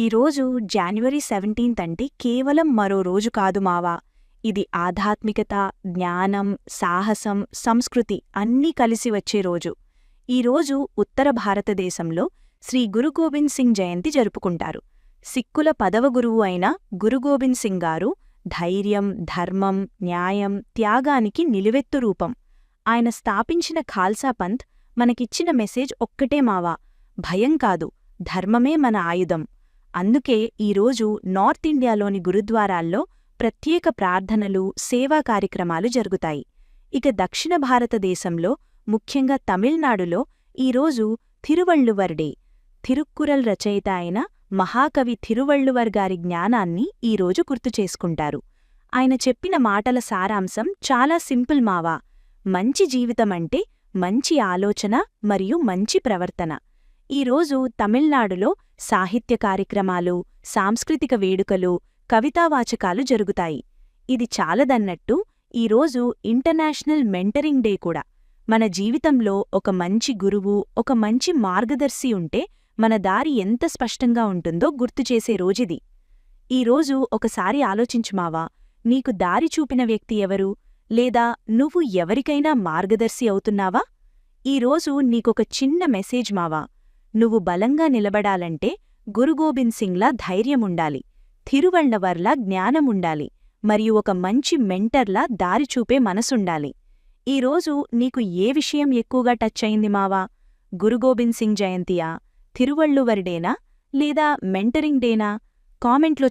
ఈరోజు జాన్వరి 17 అంటే కేవలం మరో రోజు కాదు మావా. ఇది ఆధ్యాత్మికత, జ్ఞానం, సాహసం, సంస్కృతి అన్నీ కలిసి వచ్చే రోజు. ఈరోజు ఉత్తర భారతదేశంలో శ్రీ గురు గోబింద్ సింగ్ జయంతి జరుపుకుంటారు. సిక్కుల 10వ గురువు అయిన గురు గోబింద్ సింగ్ గారు ధైర్యం, ధర్మం, న్యాయం, త్యాగానికి నిలువెత్తు రూపం. ఆయన స్థాపించిన ఖాల్సా పంథ్ మనకిచ్చిన మెసేజ్ ఒక్కటే మావా, భయం కాదు, ధర్మమే మన ఆయుధం. అందుకే ఈరోజు నార్త్ ఇండియాలోని గురుద్వారాల్లో ప్రత్యేక ప్రార్థనలు, సేవా కార్యక్రమాలు జరుగుతాయి. ఇక దక్షిణ భారతదేశంలో, ముఖ్యంగా తమిళనాడులో ఈరోజు తిరువళ్ళువర్ డే. తిరుక్కురల్ రచయిత అయిన మహాకవి తిరువళ్ళువర్ గారి జ్ఞానాన్ని ఈరోజు గుర్తుచేసుకుంటారు. ఆయన చెప్పిన మాటల సారాంశం చాలా సింపుల్ మావా, మంచి జీవితమంటే మంచి ఆలోచన మరియు మంచి ప్రవర్తన. ఈరోజు తమిళనాడులో సాహిత్య కార్యక్రమాలు, సాంస్కృతిక వేడుకలు, కవితావాచకాలు జరుగుతాయి. ఇది చాలదన్నట్టు ఈరోజు ఇంటర్నేషనల్ మెంటరింగ్ డే కూడా. మన జీవితంలో ఒక మంచి గురువు, ఒక మంచి మార్గదర్శి ఉంటే మన దారి ఎంత స్పష్టంగా ఉంటుందో గుర్తుచేసే రోజుది. ఈరోజు ఒకసారి ఆలోచించుమావా, నీకు దారి చూపిన వ్యక్తి ఎవరు? లేదా నువ్వు ఎవరికైనా మార్గదర్శి అవుతున్నావా? ఈరోజు నీకొక చిన్న మెసేజ్ మావా, నువ్వు బలంగా నిలబడాలంటే గురు గోబింద్ సింగ్లా ధైర్యముండాలి, తిరువళ్ళవర్లా జ్ఞానముండాలి, మరియు ఒక మంచి మెంటర్లా దారిచూపే మనసుండాలి. ఈరోజు నీకు ఏ విషయం ఎక్కువగా టచ్ అయింది మావా? గురు గోబింద్ సింగ్ జయంతియా, తిరువళ్ళువర్ డేనా, లేదా మెంటరింగ్ డేనా? కామెంట్లో